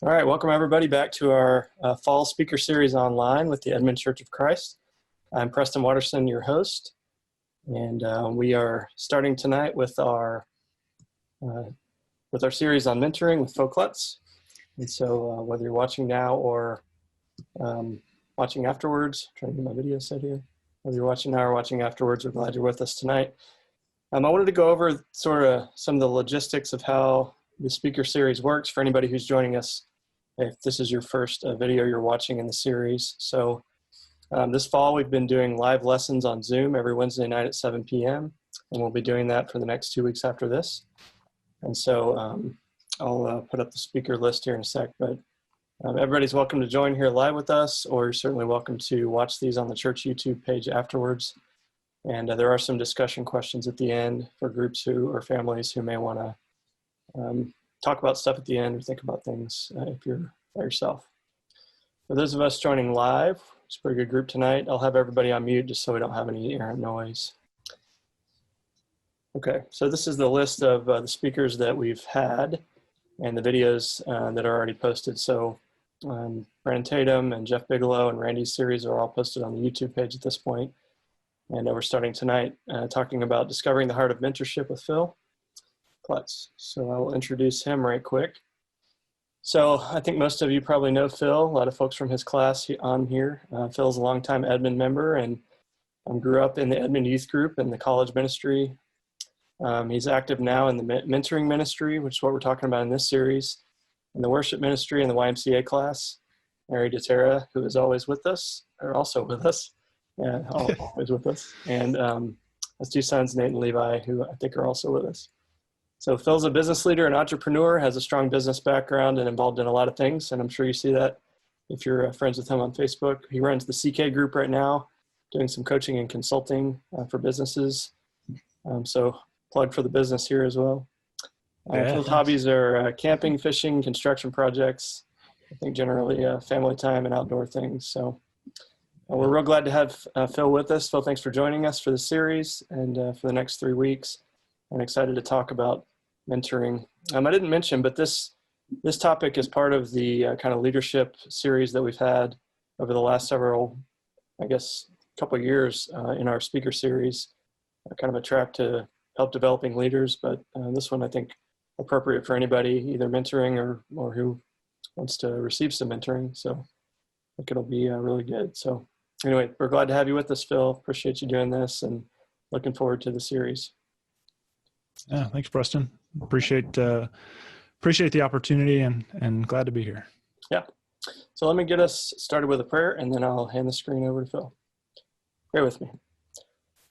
All right, welcome everybody back to our fall speaker series online with the Edmond Church of Christ. I'm Preston Watterson, your host, and we are starting tonight with our series on mentoring with Phil Klutz. And so whether you're watching now or watching afterwards, I'm trying to get my video set here. Whether you're watching now or watching afterwards, we're glad you're with us tonight. I wanted to go over sort of some of the logistics of how the speaker series works for anybody who's joining us if this is your first video you're watching in the series. So this fall we've been doing live lessons on Zoom every Wednesday night at 7 p.m. and we'll be doing that for the next 2 weeks after this. And so I'll put up the speaker list here in a sec, but everybody's welcome to join here live with us, or you're certainly welcome to watch these on the church YouTube page afterwards. And there are some discussion questions at the end for groups who or families who may want to talk about stuff at the end or think about things if you're by yourself. For those of us joining live, it's a pretty good group tonight. I'll have everybody on mute just so we don't have any errant noise. Okay, so this is the list of the speakers that we've had and the videos that are already posted. So Brandon Tatum and Jeff Bigelow and Randy's series are all posted on the YouTube page at this point. And we're starting tonight talking about discovering the heart of mentorship with Phil Klutz. So I will introduce him right quick. So I think most of you probably know Phil, a lot of folks from his class on here. Phil's a longtime Edmond member and grew up in the Edmond youth group and the college ministry. He's active now in the mentoring ministry, which is what we're talking about in this series, in the worship ministry and the YMCA class. Mary DeTerra, who is always with us, or also with us, always with us, and has two sons, Nate and Levi, who I think are also with us. So Phil's a business leader and entrepreneur, has a strong business background and involved in a lot of things. And I'm sure you see that if you're friends with him on Facebook. He runs the CK group right now, doing some coaching and consulting for businesses. So plug for the business here as well. Phil's hobbies are camping, fishing, construction projects. I think generally family time and outdoor things. So we're real glad to have Phil with us. Phil, thanks for joining us for the series and for the next 3 weeks. I'm excited to talk about mentoring. I didn't mention, but this topic is part of the kind of leadership series that we've had over the last several, I guess, couple of years in our speaker series, kind of a track to help developing leaders. But this one, I think, appropriate for anybody, either mentoring or who wants to receive some mentoring. So I think it'll be really good. So anyway, we're glad to have you with us, Phil. Appreciate you doing this and looking forward to the series. Yeah, thanks, Preston. Appreciate the opportunity and glad to be here. Yeah. So let me get us started with a prayer, and then I'll hand the screen over to Phil. Pray with me.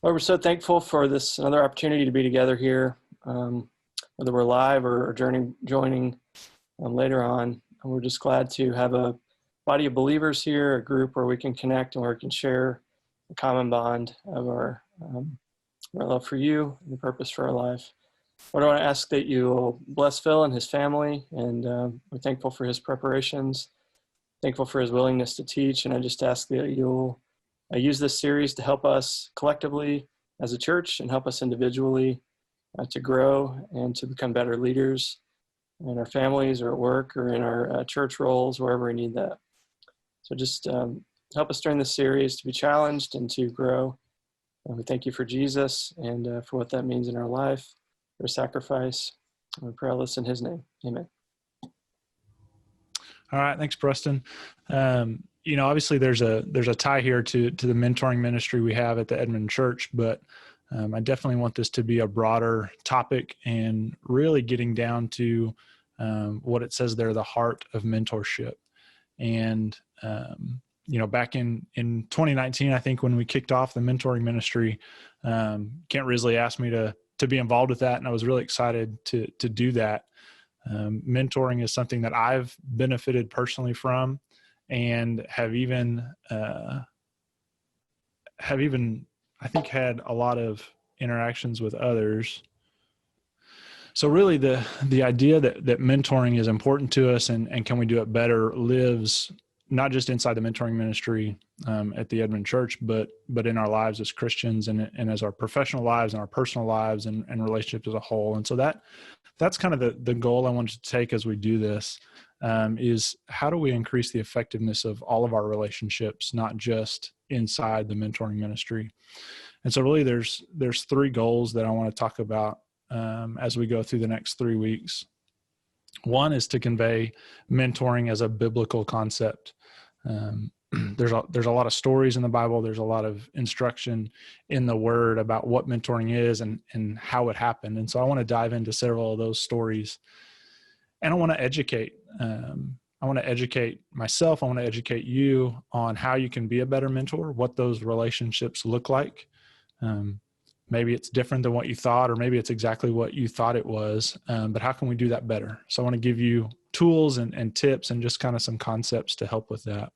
Lord, we're so thankful for this another opportunity to be together here, whether we're live or joining later on. And we're just glad to have a body of believers here, a group where we can connect and where we can share a common bond of our love for you and the purpose for our life. Lord, I want to ask that you will bless Phil and his family, and we're thankful for his preparations, thankful for his willingness to teach, and I just ask that you'll use this series to help us collectively as a church and help us individually to grow and to become better leaders in our families or at work or in our church roles, wherever we need that. So just help us during this series to be challenged and to grow. And we thank you for Jesus and for what that means in our life, for sacrifice. And we pray all this in his name. Amen. All right. Thanks, Preston. Obviously there's a tie here to the mentoring ministry we have at the Edmond Church, but I definitely want this to be a broader topic and really getting down to what it says there, the heart of mentorship. And back in 2019, I think when we kicked off the mentoring ministry, Kent Risley asked me to be involved with that. And I was really excited to do that. Mentoring is something that I've benefited personally from and have even, I think, had a lot of interactions with others. So really the idea that mentoring is important to us and can we do it better lives not just inside the mentoring ministry at the Edmond Church, but in our lives as Christians and as our professional lives and our personal lives and relationships as a whole. And so that's kind of the goal I wanted to take as we do this. is how do we increase the effectiveness of all of our relationships, not just inside the mentoring ministry? And so really there's three goals that I want to talk about as we go through the next 3 weeks. One is to convey mentoring as a biblical concept. There's a lot of stories in the Bible. There's a lot of instruction in the Word about what mentoring is and how it happened. And so I want to dive into several of those stories. And I want to educate. I want to educate myself. I want to educate you on how you can be a better mentor, what those relationships look like. Maybe it's different than what you thought, or maybe it's exactly what you thought it was. But how can we do that better? So I want to give you tools and tips and just kind of some concepts to help with that.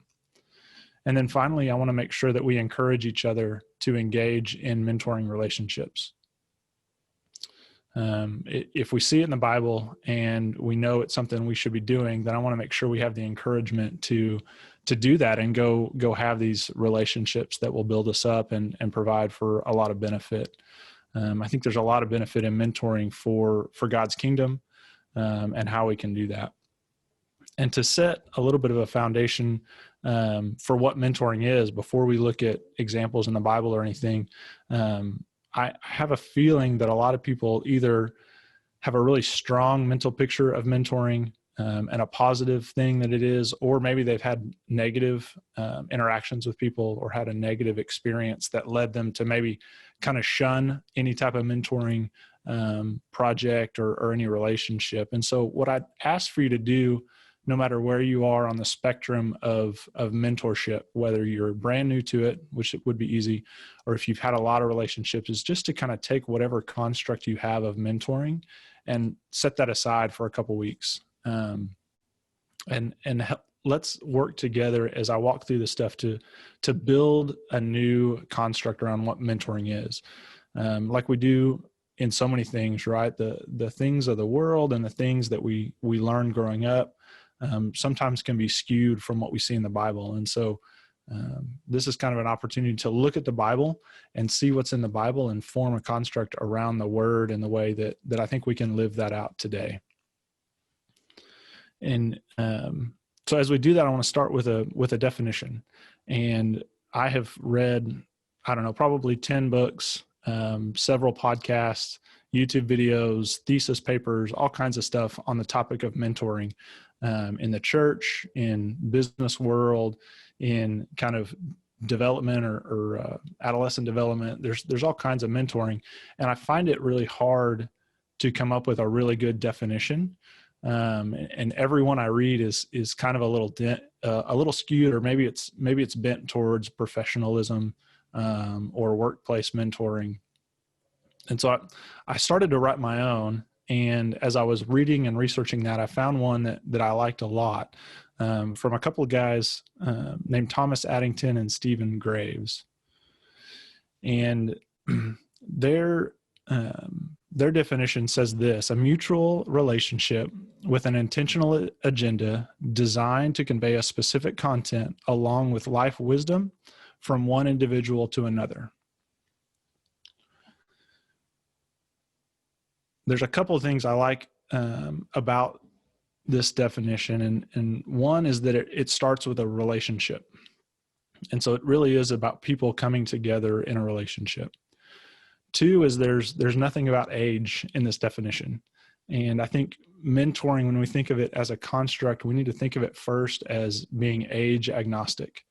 And then finally, I want to make sure that we encourage each other to engage in mentoring relationships. If we see it in the Bible and we know it's something we should be doing, then I want to make sure we have the encouragement to do that and go have these relationships that will build us up and provide for a lot of benefit. I think there's a lot of benefit in mentoring for God's kingdom and how we can do that. And to set a little bit of a foundation for what mentoring is before we look at examples in the Bible or anything, I have a feeling that a lot of people either have a really strong mental picture of mentoring and a positive thing that it is, or maybe they've had negative interactions with people or had a negative experience that led them to maybe kind of shun any type of mentoring project or any relationship. And so what I'd ask for you to do, no matter where you are on the spectrum of mentorship, whether you're brand new to it, which it would be easy, or if you've had a lot of relationships, is just to kind of take whatever construct you have of mentoring and set that aside for a couple weeks. Let's work together as I walk through this stuff to build a new construct around what mentoring is. Like we do in so many things, right? The things of the world and the things that we learn growing up sometimes can be skewed from what we see in the Bible. And so this is kind of an opportunity to look at the Bible and see what's in the Bible and form a construct around the Word in the way that I think we can live that out today. And so as we do that, I want to start with a definition. And I have read, I don't know, probably 10 books, several podcasts, YouTube videos, thesis papers, all kinds of stuff on the topic of mentoring in the church, in business world, in kind of development or adolescent development. There's all kinds of mentoring. And I find it really hard to come up with a really good definition. And every one I read is kind of a little skewed, or maybe it's bent towards professionalism or workplace mentoring. And so I started to write my own. And as I was reading and researching that, I found one that I liked a lot from a couple of guys named Thomas Addington and Stephen Graves. And their definition says this: a mutual relationship with an intentional agenda designed to convey a specific content along with life wisdom from one individual to another. There's a couple of things I like about this definition. And one is that it starts with a relationship. And so it really is about people coming together in a relationship. Two is there's nothing about age in this definition. And I think mentoring, when we think of it as a construct, we need to think of it first as being age agnostic.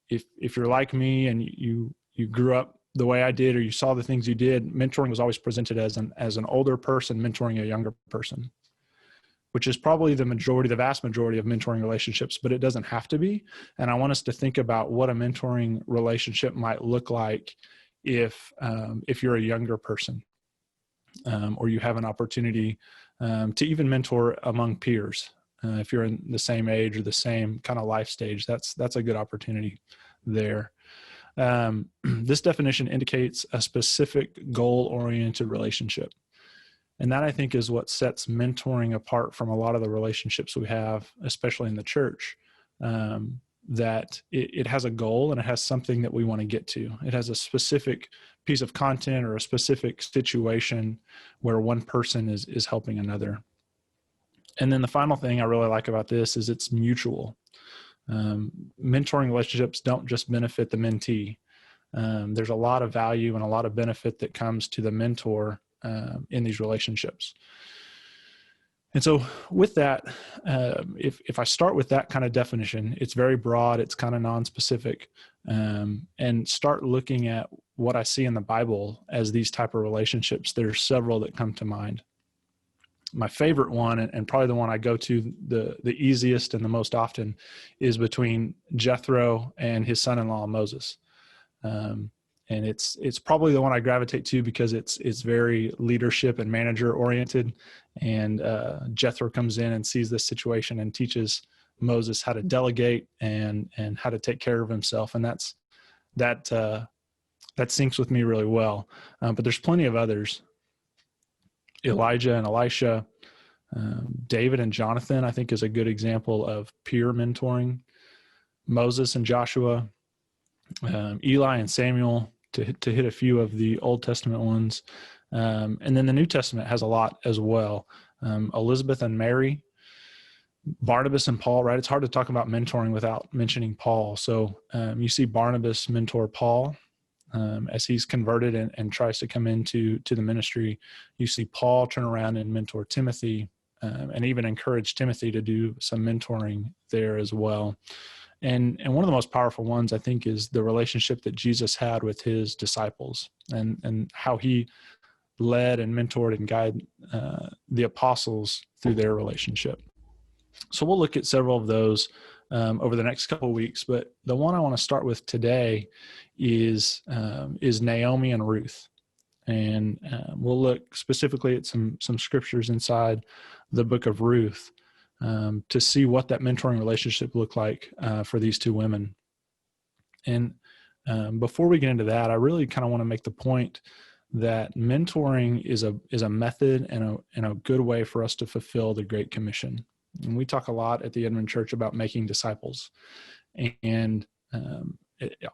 If you're like me and you grew up the way I did, or you saw the things you did, mentoring was always presented as an older person mentoring a younger person, which is probably the vast majority of mentoring relationships, but it doesn't have to be. And I want us to think about what a mentoring relationship might look like if you're a younger person, or you have an opportunity to even mentor among peers. If you're in the same age or the same kind of life stage, that's a good opportunity there. This definition indicates a specific goal-oriented relationship. And that, I think, is what sets mentoring apart from a lot of the relationships we have, especially in the church, that it has a goal and it has something that we want to get to. It has a specific piece of content or a specific situation where one person is helping another. And then the final thing I really like about this is it's mutual. Mentoring relationships don't just benefit the mentee. There's a lot of value and a lot of benefit that comes to the mentor in these relationships. And so with that, if I start with that kind of definition, it's very broad, it's kind of non-specific, and start looking at what I see in the Bible as these type of relationships, there's several that come to mind. My favorite one, and probably the one I go to the easiest and the most often, is between Jethro and his son-in-law Moses. And it's probably the one I gravitate to because it's very leadership and manager oriented. And Jethro comes in and sees this situation and teaches Moses how to delegate and how to take care of himself. And that syncs with me really well. But there's plenty of others. Elijah and Elisha, David and Jonathan, I think, is a good example of peer mentoring. Moses and Joshua, Eli and Samuel, to hit a few of the Old Testament ones. And then the New Testament has a lot as well. Elizabeth and Mary, Barnabas and Paul, right? It's hard to talk about mentoring without mentioning Paul. So you see Barnabas mentor Paul as he's converted and tries to come into the ministry. You see Paul turn around and mentor Timothy, and even encourage Timothy to do some mentoring there as well. And one of the most powerful ones, I think, is the relationship that Jesus had with his disciples and how he led and mentored and guided the apostles through their relationship. So we'll look at several of those over the next couple of weeks, but the one I want to start with today is Naomi and Ruth. And we'll look specifically at some scriptures inside the book of Ruth to see what that mentoring relationship looked like for these two women. And before we get into that, I really kind of want to make the point that mentoring is a method and a good way for us to fulfill the Great Commission. And we talk a lot at the Edmond Church about making disciples. And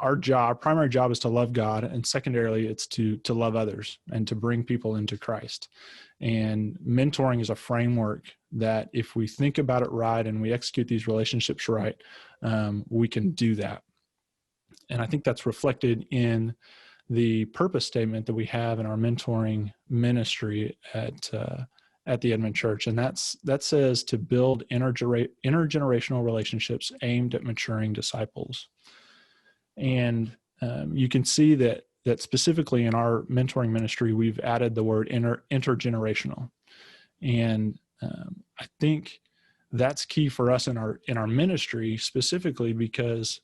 our primary job is to love God, and secondarily, it's to love others and to bring people into Christ. And mentoring is a framework that if we think about it right and we execute these relationships right, we can do that. And I think that's reflected in the purpose statement that we have in our mentoring ministry at the Edmond Church. And that says to build intergenerational relationships aimed at maturing disciples. And you can see that specifically in our mentoring ministry, we've added the word intergenerational. And I think that's key for us in our ministry, specifically because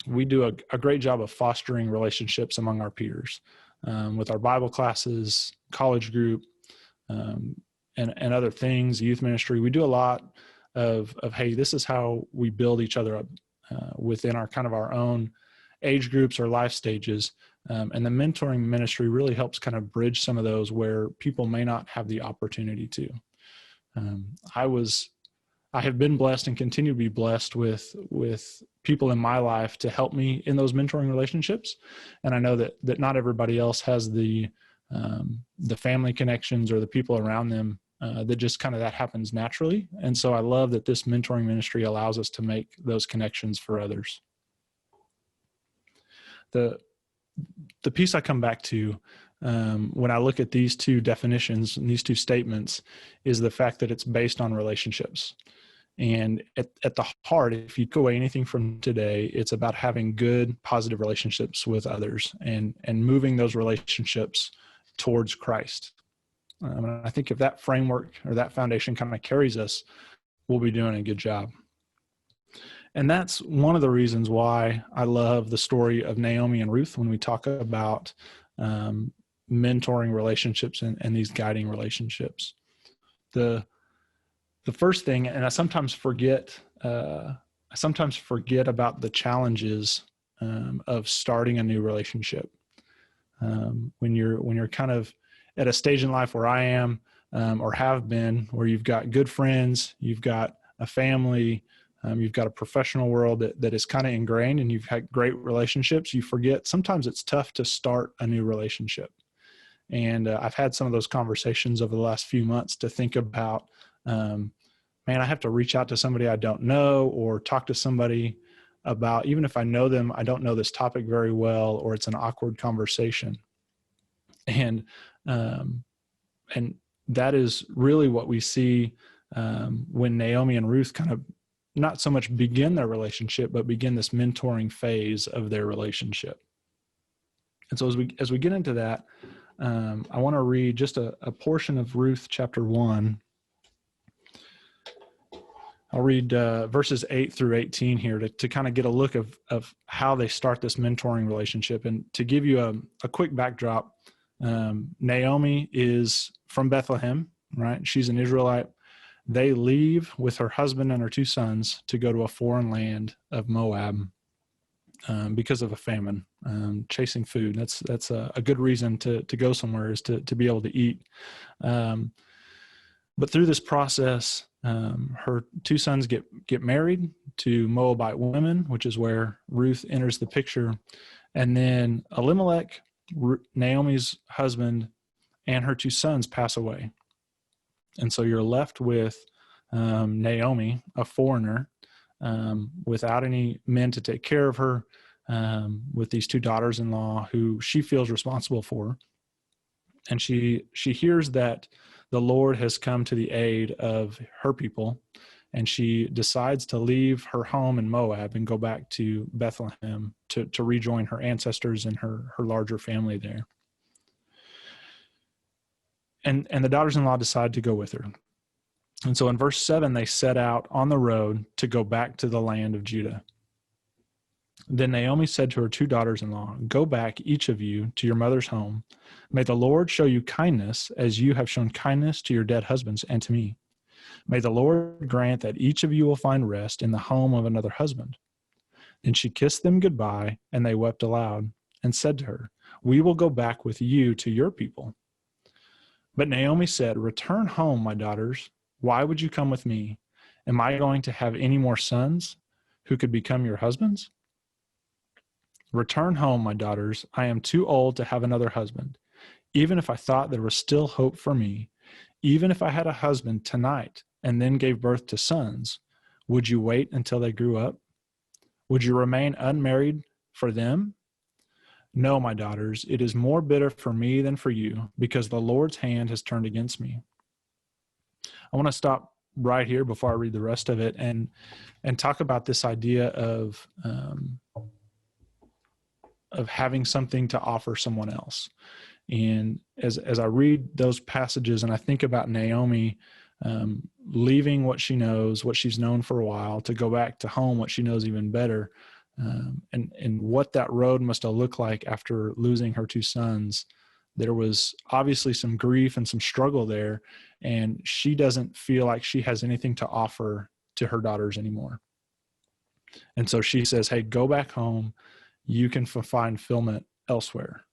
we do a great job of fostering relationships among our peers with our Bible classes, college group, and other things, youth ministry. We do a lot of hey, this is how we build each other up within our own age groups or life stages. And the mentoring ministry really helps kind of bridge some of those where people may not have the opportunity to. I have been blessed and continue to be blessed with people in my life to help me in those mentoring relationships. And I know that not everybody else has the family connections or the people around them that just kind of that happens naturally. And so I love that this mentoring ministry allows us to make those connections for others. The piece I come back to when I look at these two definitions and these two statements is the fact that it's based on relationships. And at the heart, if you take away anything from today, it's about having good, positive relationships with others and moving those relationships towards Christ. And I think if that framework or that foundation kind of carries us, we'll be doing a good job. And that's one of the reasons why I love the story of Naomi and Ruth when we talk about mentoring relationships and these guiding relationships. The first thing, and I sometimes forget about the challenges of starting a new relationship. When you're kind of at a stage in life where I am or have been, where you've got good friends, you've got a family, you've got a professional world that is kind of ingrained, and you've had great relationships, you forget sometimes it's tough to start a new relationship. And I've had some of those conversations over the last few months to think about man, I have to reach out to somebody I don't know, or talk to somebody about, even if I know them, I don't know this topic very well, or it's an awkward conversation. And that is really what we see when Naomi and Ruth kind of not so much begin their relationship, but begin this mentoring phase of their relationship. And so as we get into that, I want to read just a portion of Ruth chapter 1. I'll read verses 8 through 18 here to kind of get a look of how they start this mentoring relationship. And to give you a quick backdrop, Naomi is from Bethlehem, right? She's an Israelite. They leave with her husband and her 2 sons to go to a foreign land of Moab because of a famine, chasing food. That's a good reason to go somewhere, is to be able to eat. But through this process, her 2 sons get married to Moabite women, which is where Ruth enters the picture. And then Elimelech, Naomi's husband, and her 2 sons pass away. And so you're left with Naomi, a foreigner, without any men to take care of her, with these 2 daughters-in-law who she feels responsible for. And she hears that the Lord has come to the aid of her people, and she decides to leave her home in Moab and go back to Bethlehem to rejoin her ancestors and her larger family there. And the daughters-in-law decide to go with her. And so in verse 7, they set out on the road to go back to the land of Judah. Then Naomi said to her 2 daughters-in-law, "Go back, each of you, to your mother's home. May the Lord show you kindness as you have shown kindness to your dead husbands and to me. May the Lord grant that each of you will find rest in the home of another husband." Then she kissed them goodbye, and they wept aloud and said to her, "We will go back with you to your people." But Naomi said, "Return home, my daughters. Why would you come with me? Am I going to have any more sons who could become your husbands? Return home, my daughters. I am too old to have another husband. Even if I thought there was still hope for me, even if I had a husband tonight and then gave birth to sons, would you wait until they grew up? Would you remain unmarried for them? No, my daughters, it is more bitter for me than for you, because the Lord's hand has turned against me." I want to stop right here before I read the rest of it and talk about this idea of having something to offer someone else. And as I read those passages and I think about Naomi leaving what she knows, what she's known for a while, to go back to home, what she knows even better, and what that road must have looked like after losing her 2 sons, there was obviously some grief and some struggle there, and she doesn't feel like she has anything to offer to her daughters anymore. And so she says, "Hey, go back home. You can find fulfillment elsewhere."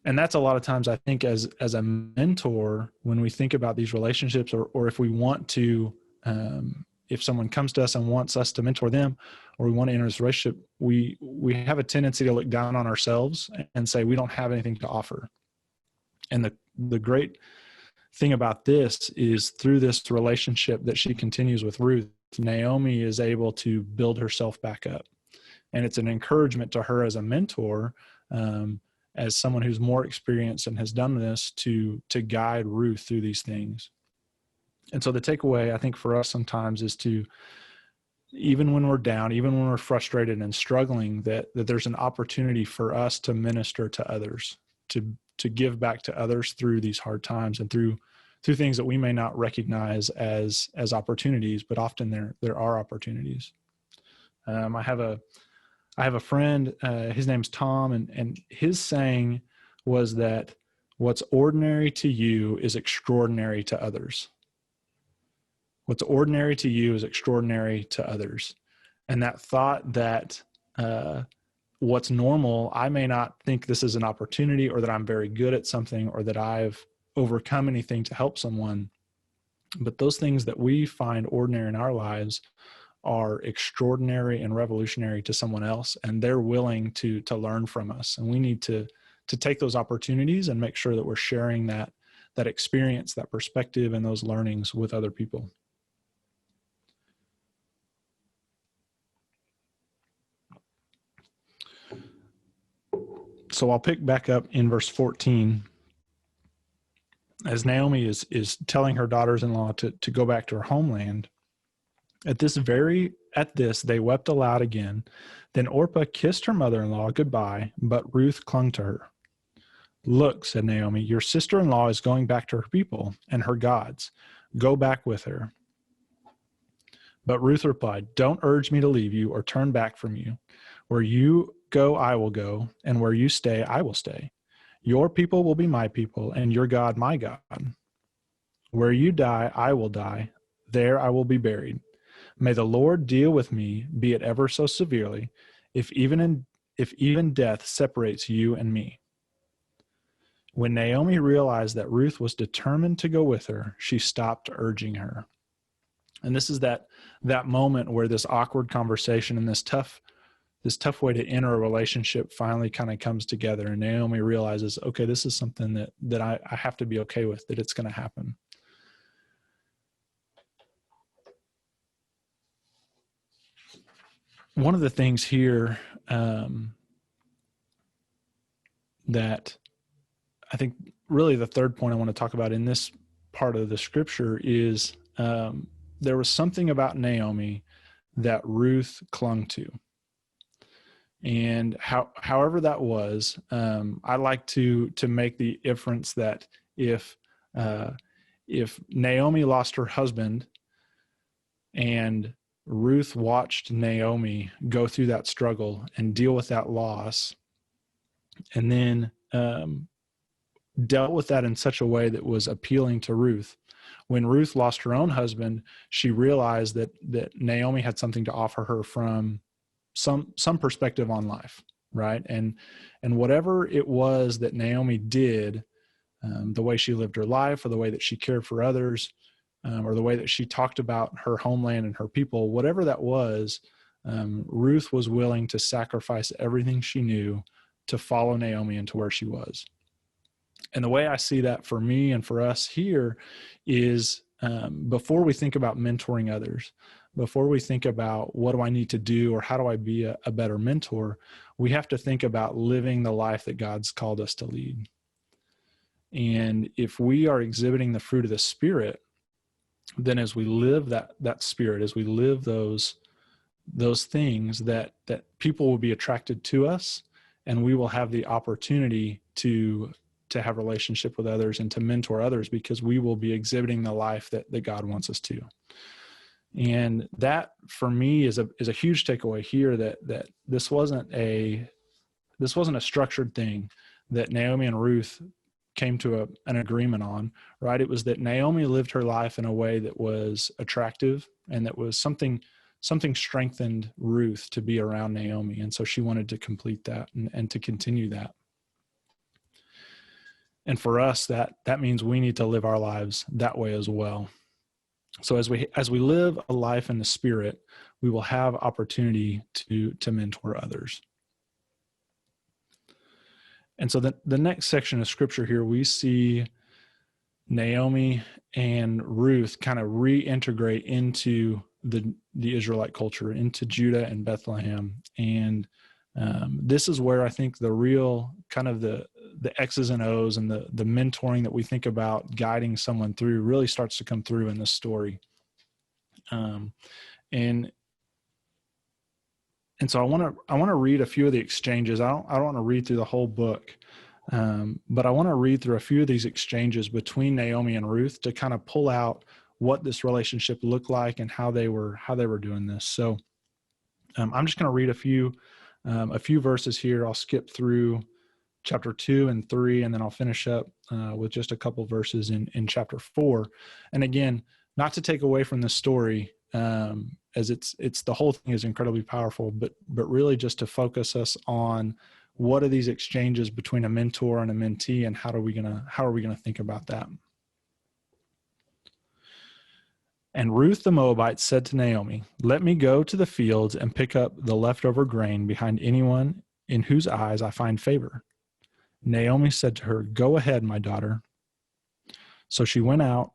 And that's a lot of times, I think, as a mentor, when we think about these relationships, or if we want to, if someone comes to us and wants us to mentor them, or we want to enter this relationship, we have a tendency to look down on ourselves and say we don't have anything to offer. And the great thing about this is, through this relationship that she continues with Ruth, Naomi is able to build herself back up. And it's an encouragement to her as a mentor, as someone who's more experienced and has done this, to guide Ruth through these things. And so the takeaway, I think, for us sometimes is to, even when we're down, even when we're frustrated and struggling, that there's an opportunity for us to minister to others, to give back to others through these hard times and through things that we may not recognize as opportunities, but often there are opportunities. I have a friend, his name's Tom, and his saying was that what's ordinary to you is extraordinary to others. What's ordinary to you is extraordinary to others. And that thought that what's normal, I may not think this is an opportunity, or that I'm very good at something, or that I've overcome anything to help someone. But those things that we find ordinary in our lives are extraordinary and revolutionary to someone else, and they're willing to learn from us. And we need to take those opportunities and make sure that we're sharing that that experience, that perspective, and those learnings with other people. So I'll pick back up in verse 14. As Naomi is telling her daughters-in-law to go back to her homeland, at this, they wept aloud again. Then Orpah kissed her mother-in-law goodbye, but Ruth clung to her. Look, said Naomi, your sister-in-law is going back to her people and her gods. Go back with her. But Ruth replied, don't urge me to leave you or turn back from you. Where you go, I will go, and where you stay, I will stay. Your people will be my people, and your God, my God. Where you die, I will die. There I will be buried. May the Lord deal with me, be it ever so severely, if even death separates you and me. When Naomi realized that Ruth was determined to go with her, she stopped urging her. And this is that moment where this awkward conversation and this tough way to enter a relationship finally kind of comes together, and Naomi realizes, okay, this is something that I have to be okay with, that it's going to happen. One of the things here that I think really the third point I want to talk about in this part of the scripture is there was something about Naomi that Ruth clung to. And however that was, I like to make the inference that if Naomi lost her husband and Ruth watched Naomi go through that struggle and deal with that loss, and then dealt with that in such a way that was appealing to Ruth. When Ruth lost her own husband, she realized that Naomi had something to offer her from some perspective on life, right? And whatever it was that Naomi did, the way she lived her life, or the way that she cared for others, or the way that she talked about her homeland and her people, whatever that was, Ruth was willing to sacrifice everything she knew to follow Naomi into where she was. And the way I see that for me and for us here is before we think about mentoring others, before we think about what do I need to do or how do I be a better mentor, we have to think about living the life that God's called us to lead. And if we are exhibiting the fruit of the Spirit, then as we live that Spirit, as we live those things, that people will be attracted to us, and we will have the opportunity to have relationship with others and to mentor others, because we will be exhibiting the life that God wants us to. And that for me is a huge takeaway here, that this wasn't a structured thing that Naomi and Ruth came to an agreement on, right? It was that Naomi lived her life in a way that was attractive, and that was something strengthened Ruth to be around Naomi. And so she wanted to complete that and to continue that. And for us, that means we need to live our lives that way as well. So as we live a life in the Spirit, we will have opportunity to mentor others. And so the next section of scripture here, we see Naomi and Ruth kind of reintegrate into the Israelite culture, into Judah and Bethlehem. And this is where I think the real kind of the X's and O's and the mentoring that we think about guiding someone through really starts to come through in this story. And so I want to read a few of the exchanges. I don't want to read through the whole book, but I want to read through a few of these exchanges between Naomi and Ruth to kind of pull out what this relationship looked like and how they were doing this. So I'm just going to read a few verses here. I'll skip through chapter 2 and 3, and then I'll finish up with just a couple verses in chapter 4. And again, not to take away from this story, as it's the whole thing is incredibly powerful, but really just to focus us on what are these exchanges between a mentor and a mentee, and how are we gonna think about that? And Ruth the Moabite said to Naomi, "Let me go to the fields and pick up the leftover grain behind anyone in whose eyes I find favor." Naomi said to her, "Go ahead, my daughter." So she went out,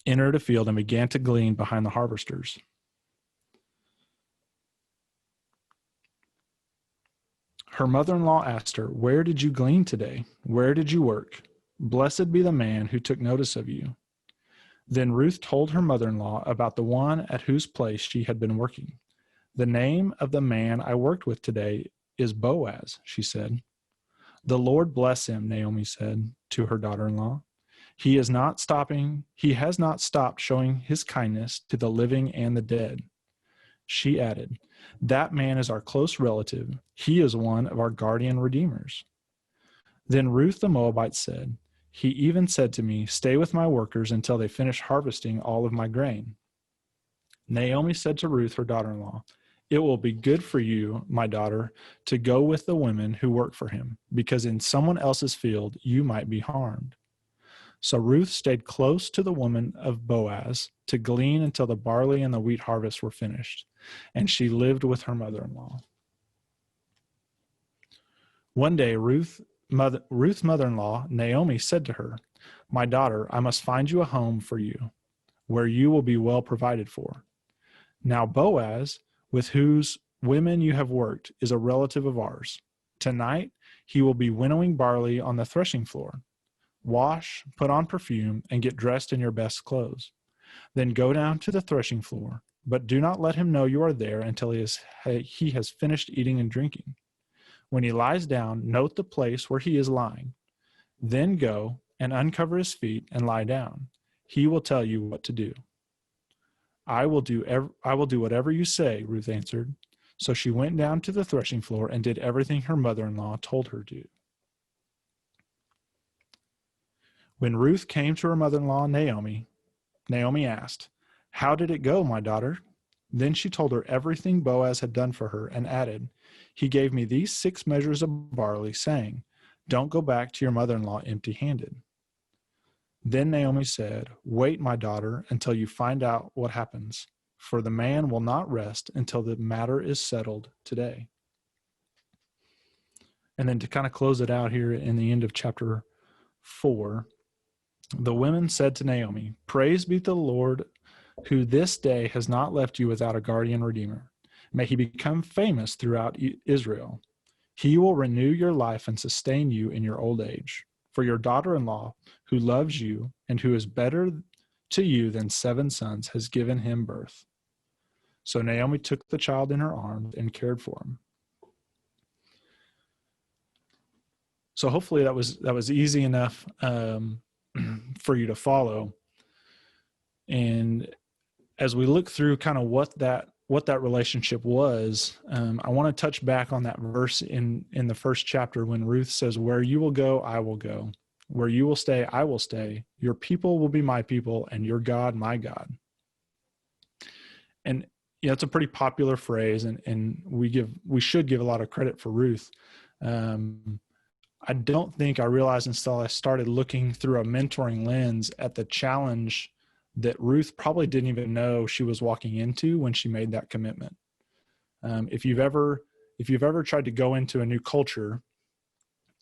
entered a field, and began to glean behind the harvesters. Her mother-in-law asked her, "Where did you glean today? Where did you work? Blessed be the man who took notice of you." Then Ruth told her mother-in-law about the one at whose place she had been working. "The name of the man I worked with today is Boaz," she said. "The Lord bless him," Naomi said to her daughter-in-law. He has not stopped showing his kindness to the living and the dead." She added, "That man is our close relative. He is one of our guardian redeemers." Then Ruth the Moabite said, "He even said to me, 'Stay with my workers until they finish harvesting all of my grain.'" Naomi said to Ruth, her daughter-in-law, "It will be good for you, my daughter, to go with the women who work for him, because in someone else's field you might be harmed." So Ruth stayed close to the woman of Boaz to glean until the barley and the wheat harvest were finished, and she lived with her mother-in-law. One day, Ruth's mother-in-law, Naomi, said to her, "My daughter, I must find you a home for you, where you will be well provided for. Now Boaz, with whose women you have worked, is a relative of ours. Tonight he will be winnowing barley on the threshing floor. Wash, put on perfume, and get dressed in your best clothes. Then go down to the threshing floor, but do not let him know you are there until he has finished eating and drinking. When he lies down, note the place where he is lying. Then go and uncover his feet and lie down. He will tell you what to do." I will do whatever you say," Ruth answered. So she went down to the threshing floor and did everything her mother-in-law told her to. When Ruth came to her mother-in-law, Naomi asked, "How did it go, my daughter?" Then she told her everything Boaz had done for her and added, "He gave me these 6 measures of barley, saying, 'Don't go back to your mother-in-law empty-handed.'" Then Naomi said, "Wait, my daughter, until you find out what happens, for the man will not rest until the matter is settled today." And then to kind of close it out here in the end of chapter 4, the women said to Naomi, "Praise be to the Lord, who this day has not left you without a guardian redeemer. May he become famous throughout Israel. He will renew your life and sustain you in your old age. For your daughter-in-law, who loves you and who is better to you than 7 sons, has given him birth." So Naomi took the child in her arms and cared for him. So hopefully that was easy enough for you to follow. And as we look through kind of what that relationship was, I want to touch back on that verse in the first chapter when Ruth says, "Where you will go, I will go. Where you will stay, I will stay. Your people will be my people, and your God, my God." And it's a pretty popular phrase, and we should give a lot of credit for Ruth. I don't think I realized until I started looking through a mentoring lens at the challenge that Ruth probably didn't even know she was walking into when she made that commitment. If you've ever tried to go into a new culture,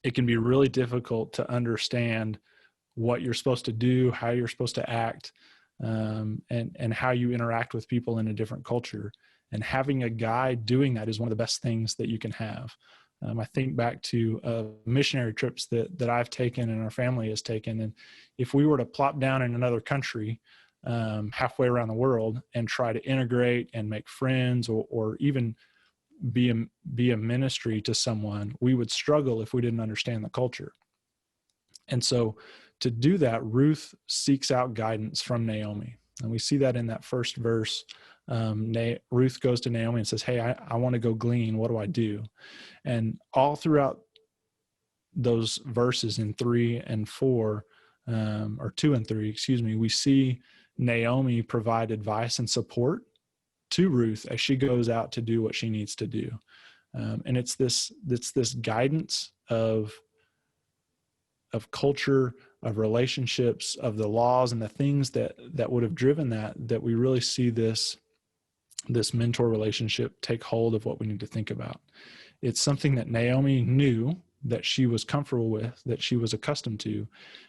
it can be really difficult to understand what you're supposed to do, how you're supposed to act, and how you interact with people in a different culture. And having a guide doing that is one of the best things that you can have. I think back to missionary trips that I've taken and our family has taken. And if we were to plop down in another country halfway around the world and try to integrate and make friends or even be a ministry to someone, we would struggle if we didn't understand the culture. And so to do that, Ruth seeks out guidance from Naomi. And we see that in that first verse. Ruth goes to Naomi and says, "Hey, I want to go glean. What do I do?" And all throughout those verses in 3 and 4, or 2 and 3, we see Naomi provide advice and support to Ruth as she goes out to do what she needs to do. And it's this guidance of culture, of relationships, of the laws and the things that would have driven that we really see this mentor relationship take hold of what we need to think about. It's something that Naomi knew, that she was comfortable with, that she was accustomed to,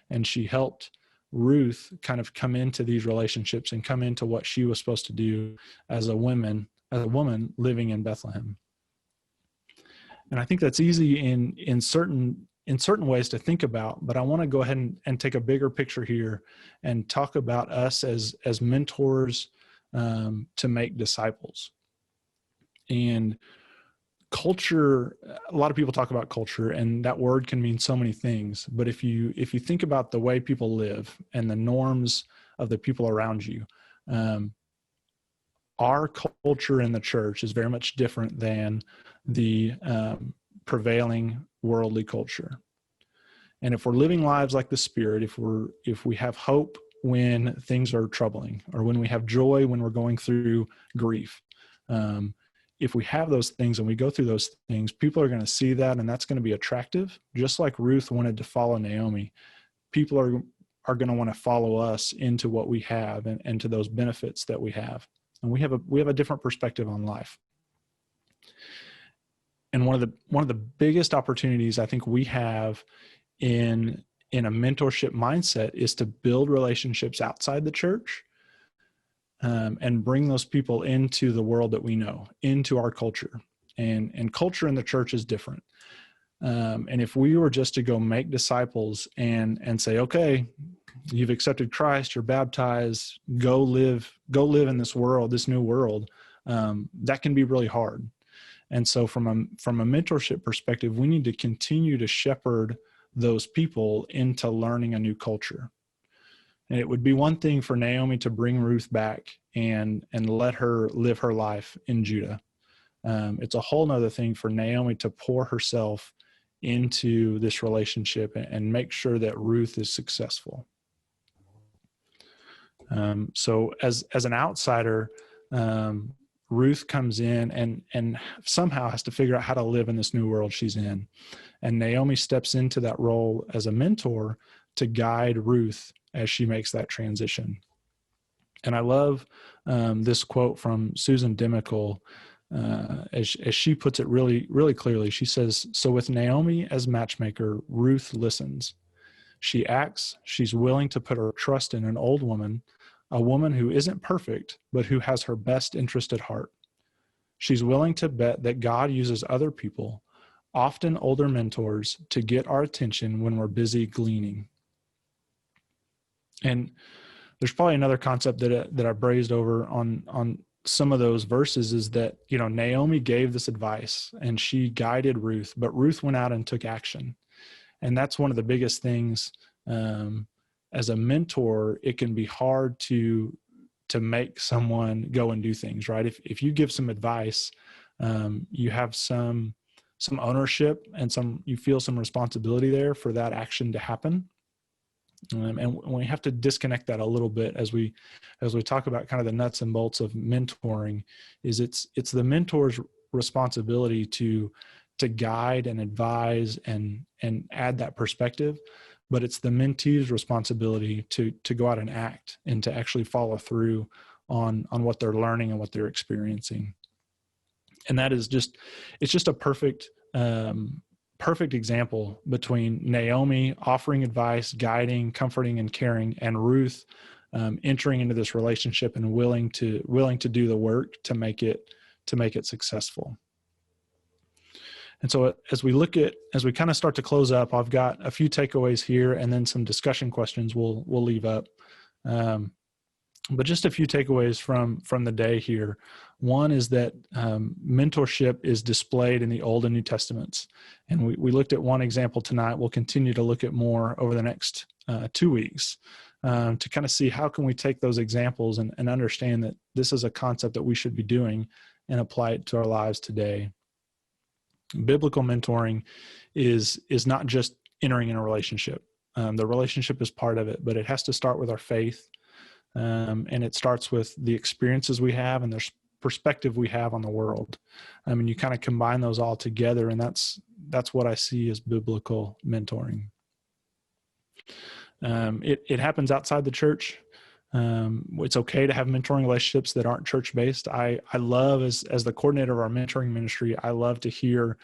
and she helped Ruth kind of come into these relationships and come into what she was supposed to do as a woman living in Bethlehem. And I think that's easy in certain ways to think about, but I want to go ahead and take a bigger picture here and talk about us as mentors to make disciples. And culture, a lot of people talk about culture, and that word can mean so many things. But if you think about the way people live and the norms of the people around you, our culture in the church is very much different than the prevailing worldly culture. And if we're living lives like the Spirit, if we have hope when things are troubling, or when we have joy when we're going through grief, if we have those things and we go through those things, people are going to see that, and that's going to be attractive. Just like Ruth wanted to follow Naomi, people are going to want to follow us into what we have and to those benefits that we have. And we have a different perspective on life. And one of the biggest opportunities I think we have in a mentorship mindset is to build relationships outside the church, and bring those people into the world that we know, into our culture. And culture in the church is different. And if we were just to go make disciples and say, okay, you've accepted Christ, you're baptized, go live in this world, this new world, that can be really hard. And so from a mentorship perspective, we need to continue to shepherd those people into learning a new culture. And it would be one thing for Naomi to bring Ruth back and let her live her life in Judah. It's a whole nother thing for Naomi to pour herself into this relationship and make sure that Ruth is successful. So as an outsider, Ruth comes in and somehow has to figure out how to live in this new world she's in. And Naomi steps into that role as a mentor to guide Ruth as she makes that transition. And I love this quote from Susan Demickle, as she puts it really, really clearly. She says, "So with Naomi as matchmaker, Ruth listens. She acts. She's willing to put her trust in an old woman, a woman who isn't perfect, but who has her best interest at heart. She's willing to bet that God uses other people, often older mentors, to get our attention when we're busy gleaning." And there's probably another concept that I brazed over on some of those verses is that, Naomi gave this advice and she guided Ruth, but Ruth went out and took action. And that's one of the biggest things. As a mentor, it can be hard to make someone go and do things, right? If you give some advice, you have some ownership and you feel some responsibility there for that action to happen. And we have to disconnect that a little bit as we talk about kind of the nuts and bolts of mentoring. Is it's the mentor's responsibility to guide and advise and add that perspective, but it's the mentee's responsibility to go out and act and to actually follow through on what they're learning and what they're experiencing. And that is it's just a perfect example between Naomi offering advice, guiding, comforting, and caring, and Ruth entering into this relationship and willing to do the work to make it successful. And so as we kind of start to close up, I've got a few takeaways here and then some discussion questions we'll leave up. But just a few takeaways from the day here. One is that mentorship is displayed in the Old and New Testaments. And we looked at one example tonight. We'll continue to look at more over the next 2 weeks to kind of see how can we take those examples and understand that this is a concept that we should be doing and apply it to our lives today. Biblical mentoring is not just entering in a relationship. The relationship is part of it, but it has to start with our faith. And it starts with the experiences we have and the perspective we have on the world. You kind of combine those all together, and that's what I see as biblical mentoring. It happens outside the church. It's okay to have mentoring relationships that aren't church-based. I love, as the coordinator of our mentoring ministry, I love to hear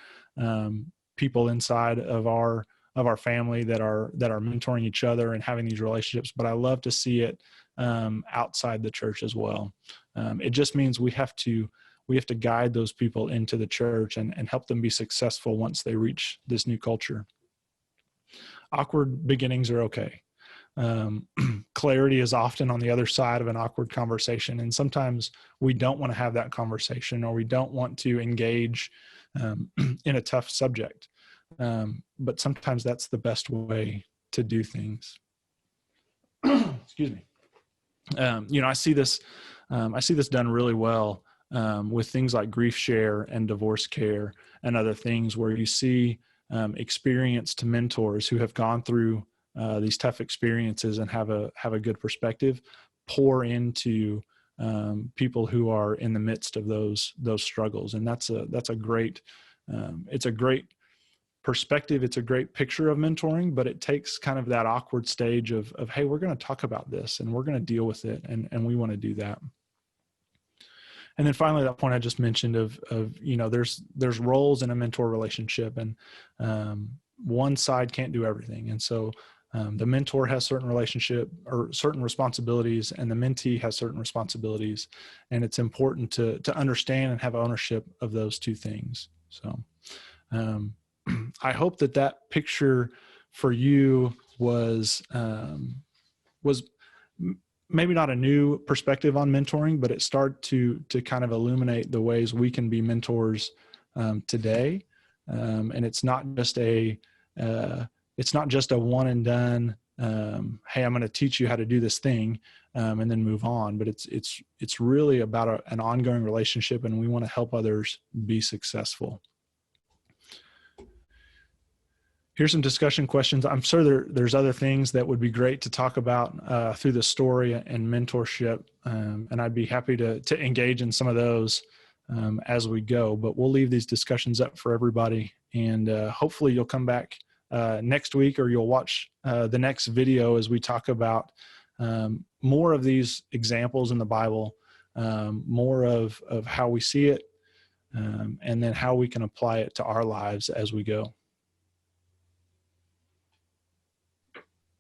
people inside of our our family that are mentoring each other and having these relationships, but I love to see it outside the church as well. It just means we have to guide those people into the church and help them be successful once they reach this new culture. Awkward beginnings are okay. Clarity is often on the other side of an awkward conversation. And sometimes we don't want to have that conversation, or we don't want to engage in a tough subject. But sometimes that's the best way to do things. Excuse me. I see this done really well with things like grief share and divorce care and other things, where you see experienced mentors who have gone through these tough experiences and have a good perspective pour into people who are in the midst of those struggles. And that's a great it's a great perspective. It's a great picture of mentoring, but it takes kind of that awkward stage of hey, we're going to talk about this and we're going to deal with it, and we want to do that. And then finally, that point I just mentioned of there's roles in a mentor relationship, and one side can't do everything. And so the mentor has certain relationship or certain responsibilities, and the mentee has certain responsibilities. And it's important to understand and have ownership of those two things. So I hope that picture for you was maybe not a new perspective on mentoring, but it started to kind of illuminate the ways we can be mentors today. And it's not just a one and done. Hey, I'm going to teach you how to do this thing, and then move on. But it's really about an ongoing relationship, and we want to help others be successful. Here's some discussion questions. I'm sure there's other things that would be great to talk about through the story and mentorship, and I'd be happy to engage in some of those as we go. But we'll leave these discussions up for everybody, and hopefully you'll come back next week, or you'll watch the next video as we talk about more of these examples in the Bible, more of how we see it, and then how we can apply it to our lives as we go.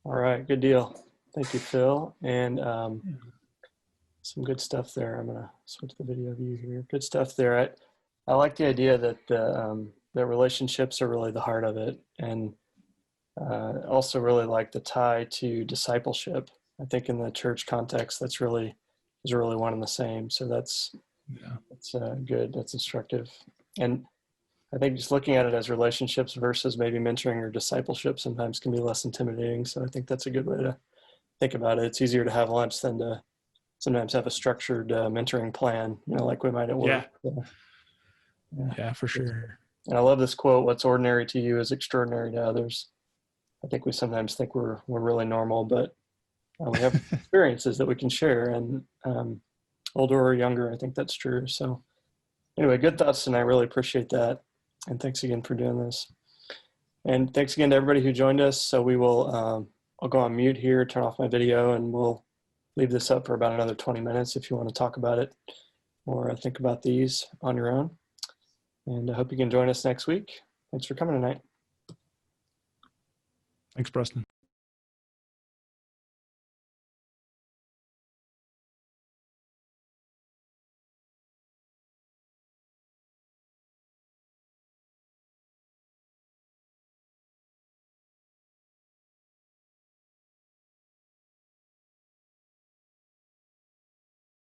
All right, good deal. Thank you, Phil. And some good stuff there. I'm going to switch the video view here. Good stuff there. I like the idea that the relationships are really the heart of it, and also really like the tie to discipleship. I think in the church context, is really one and the same. So that's good. That's instructive. And I think just looking at it as relationships versus maybe mentoring or discipleship sometimes can be less intimidating. So I think that's a good way to think about it. It's easier to have lunch than to sometimes have a structured mentoring plan, like we might at work. Yeah, for sure. And I love this quote: "What's ordinary to you is extraordinary to others." I think we sometimes think we're really normal, but we have experiences that we can share, and older or younger, I think that's true. So anyway, good thoughts, and I really appreciate that. And thanks again for doing this. And thanks again to everybody who joined us. So we will, I'll go on mute here, turn off my video, and we'll leave this up for about another 20 minutes if you want to talk about it or think about these on your own. And I hope you can join us next week. Thanks for coming tonight. Thanks, Preston.